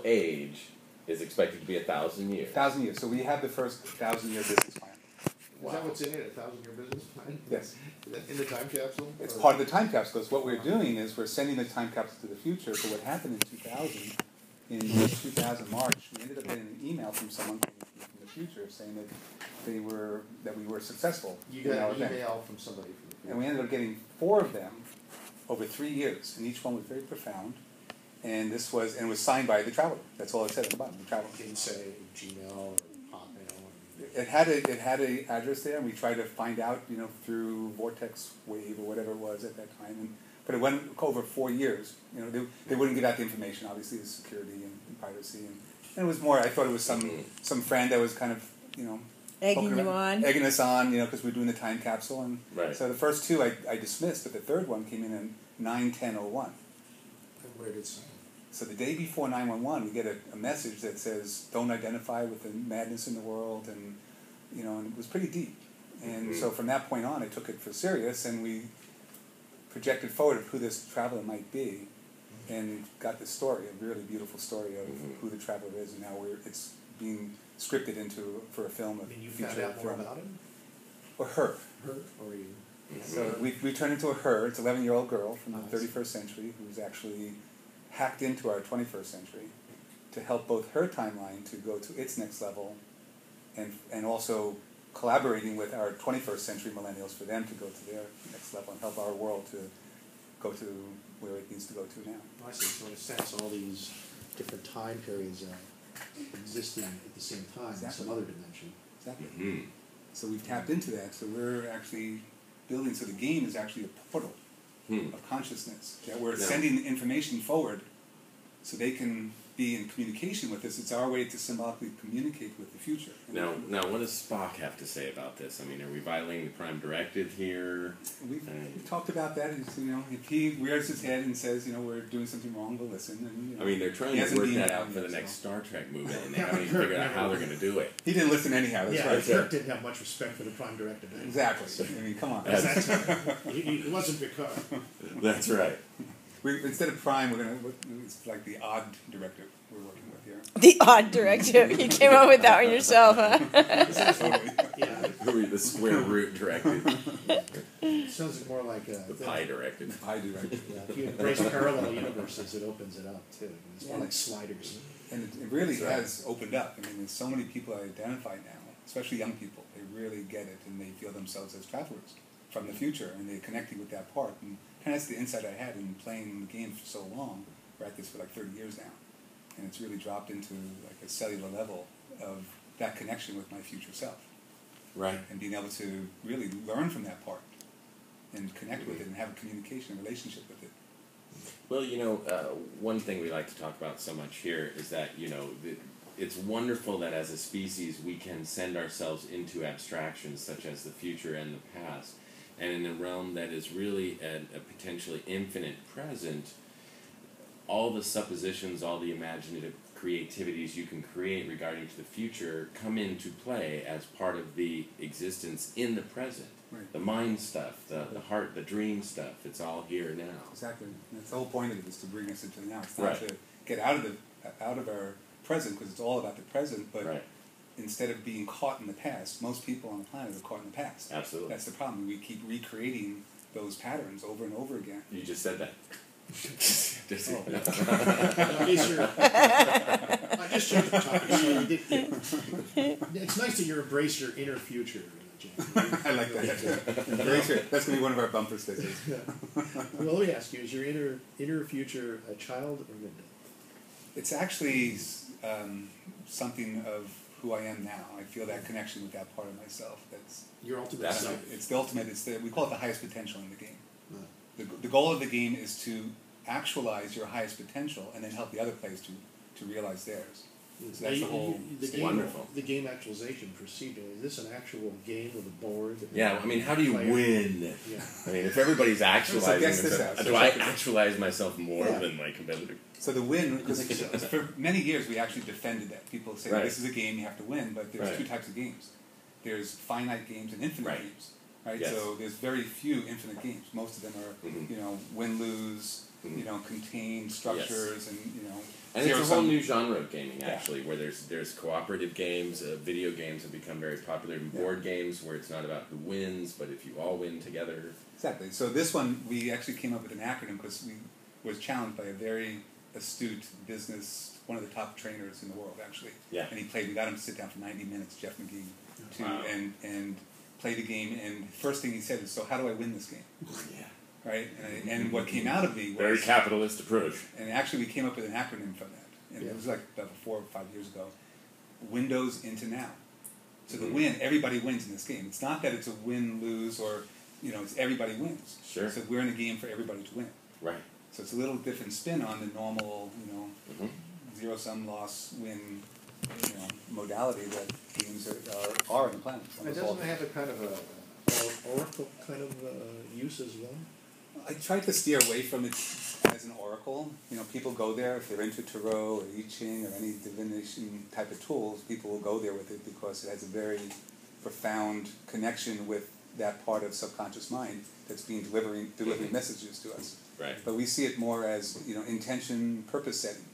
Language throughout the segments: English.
age is expected to be 1,000 years. 1,000 years. So we have the first 1,000-year business plan. Wow. Is that what's in it, 1,000-year business plan? Yes. In the time capsule? It's part of the time capsule. Because what we're doing is we're sending the time capsule to the future. So what happened in 2000, in 2000 March, we ended up getting an email from someone from the future saying that we were successful. You got an email from somebody from the future. And we ended up getting 4 of them over 3 years, and each one was very profound. And it was signed by the traveler. That's all it said at the bottom. The traveler. It didn't say Gmail or Hotmail. It had a address there, and we tried to find out, through Vortex Wave or whatever it was at that time. But it went over 4 years. They wouldn't give out the information. Obviously, the security and privacy, and it was more. I thought it was some friend that was kind of egging us on, because we're doing the time capsule. And right. So the first 2 I dismissed, but the third one came in 9/10/01. And where did it say? So the day before 911, we get a message that says, "Don't identify with the madness in the world," and it was pretty deep. And so from that point on, I took it for serious, and we projected forward of who this traveler might be, and got this story, a really beautiful story of who the traveler is, and now it's being scripted for a film. You found out more about him? Or her. Her, or you? So we turned into a her. It's an 11-year-old girl from the 31st century who's actually hacked into our 21st century to help both her timeline to go to its next level, and also collaborating with our 21st century millennials for them to go to their next level and help our world to go to where it needs to go to now. I see. So in a sense, all these different time periods existing at the same time in some other dimension. Exactly. Mm-hmm. So we've tapped into that. So we're actually building. So the game is actually a portal of consciousness that we're sending information forward, so they can be in communication with us. It's our way to symbolically communicate with the future. Now, what does Spock have to say about this? I mean, are we violating the Prime Directive here? We've talked about that. If he rears his head and says, we're doing something wrong, we'll listen. And, I mean, they're trying to work that out for the next Star Trek movie, and they haven't even figured out how they're going to do it. He didn't listen anyhow. That's right. Kirk didn't have much respect for the Prime Directive. Exactly. I mean, come on. He wasn't Picard. That's right. Instead of Prime, it's like the odd directive we're working with here. The odd directive. You came up with that one yourself, huh? The square root directive. It sounds more like the pi directive. The pi directive. If you embrace parallel universes, it opens it up too. It's more like sliders. And it really has opened up. I mean, there's so many people I identify now, especially young people. They really get it, and they feel themselves as travelers from the future, and they're connecting with that part. And that's the insight I had in playing the game for so long. We're at this for like 30 years now. And it's really dropped into like a cellular level of that connection with my future self. Right. And being able to really learn from that part and connect with it and have a communication, a relationship with it. Well, one thing we like to talk about so much here is that, it's wonderful that as a species we can send ourselves into abstractions such as the future and the past. And in a realm that is really a potentially infinite present, all the suppositions, all the imaginative creativities you can create regarding to the future come into play as part of the existence in the present. Right. The mind stuff, the heart, the dream stuff, it's all here now. Exactly. And that's the whole point of it, is to bring us into the now. It's not to get out of our present, because it's all about the present, but instead of being caught in the past, most people on the planet are caught in the past. Absolutely. That's the problem. We keep recreating those patterns over and over again. You just said that. I just changed the topic. It's nice that you embrace your inner future, James. I like that. Embrace it. That's going to be one of our bumper stickers. Well, let me ask you, is your inner future a child or an adult? It's actually something of who I am now. I feel that connection with that part of myself. That's your ultimate self. It's the ultimate. We call it the highest potential in the game. The goal of the game is to actualize your highest potential and then help the other players to realize theirs. So that's the whole wonderful. The game actualization procedure, is this an actual game with a board? Yeah, I mean, how do you win? Yeah. I mean, if everybody's actualizing themselves, do I actualize myself more than my competitor? So the win, because for many years we actually defended that. People say, this is a game, you have to win, but there's two types of games. There's finite games and infinite games. Right? Yes. So there's very few infinite games. Most of them are, win-lose, contained structures, and And it's a whole zero-sum. new genre of gaming, Yeah. actually, where there's cooperative games, video games have become very popular, and board games where it's not about who wins, but if you all win together. Exactly. So this one, we actually came up with an acronym because we was challenged by a very astute business, one of the top trainers in the world, actually. Yeah. And we got him to sit down for 90 minutes, Jeff McGee, Wow. and play the game. And the first thing he said is, "So how do I win this game?" Yeah. Right? And what came out of me was Very capitalist approach. and actually we came up with an acronym for that. And it was like about 4 or 5 years ago. Windows into now. So the win, everybody wins in this game. It's not that it's a win-lose or, it's everybody wins. Sure. So we're in a game for everybody to win. Right. So it's a little different spin on the normal, Mhm. zero-sum loss win, modality that games are on the planet. And doesn't it have a kind of a oracle kind of use as well? I tried to steer away from it as an oracle. People go there if they're into Tarot or I Ching or any divination type of tools. People will go there with it because it has a very profound connection with that part of subconscious mind that's being delivering messages to us. Right. But we see it more as intention, purpose setting.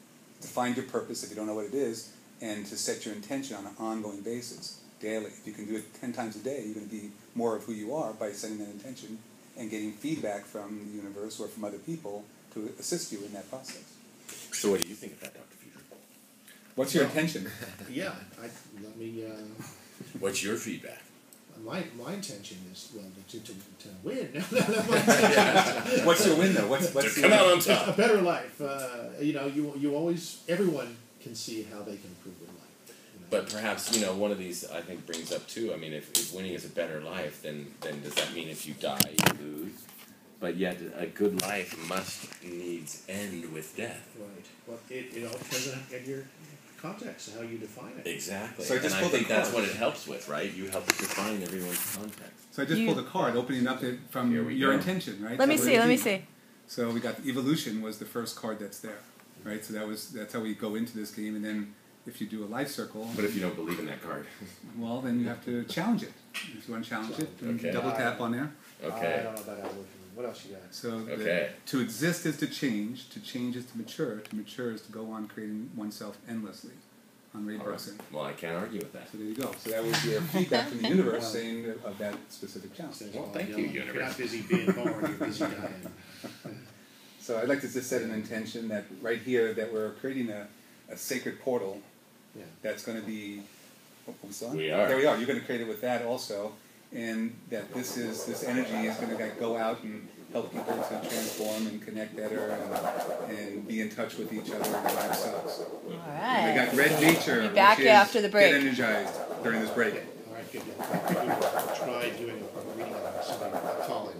To find your purpose if you don't know what it is, and to set your intention on an ongoing basis, daily. If you can do it 10 times a day, you're going to be more of who you are by setting that intention and getting feedback from the universe or from other people to assist you in that process. So what do you think of that, Dr. Future? What's your intention? Yeah, let me. What's your feedback? My intention is to win. What's your win though? What's To come out on A top. better life. You always everyone can see how they can improve their life. But perhaps, one of these I think brings up too, I mean, if winning is a better life, then does that mean if you die, you lose? But yet a good life must needs end with death. Right. Well, it all depends on your context, how you define it. Exactly. So I just and I pulled a think that's card. what it helps with, right? You help define everyone's context. So I just pulled a card, opening up from Here we your go. intention, right? Let me So see. we're Let me deep. see. So we got evolution was the first card that's there, right? So that's how we go into this game, and then if you do a life circle, What if you don't believe in that card? well, then you have to challenge it. If you want to challenge it, then Okay. double tap on there. I Okay. don't know about that. What else you got? So Okay. to exist is to change is to mature is to go on creating oneself endlessly, on Ray All right. Bergson. Well, I can't argue with that. So there you go. So that was your feedback from the universe saying of that specific challenge. Well, thank you, You're universe. not busy being born, you're busy dying. So I'd like to just set an intention that right here that we're creating a sacred portal Yeah. that's going to be. Oh, are we still on? We are. There we are. You're going to create it with that also, and that this energy is going to go out and help people to transform and connect better and be in touch with each other and their themselves. All We right. got Red Nature. Be back which is after the break. Get energized during this break. All right, good. Try doing a reading of somebody calling.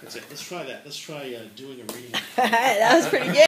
That's it. Let's try that. Let's try doing a reading. That was pretty good.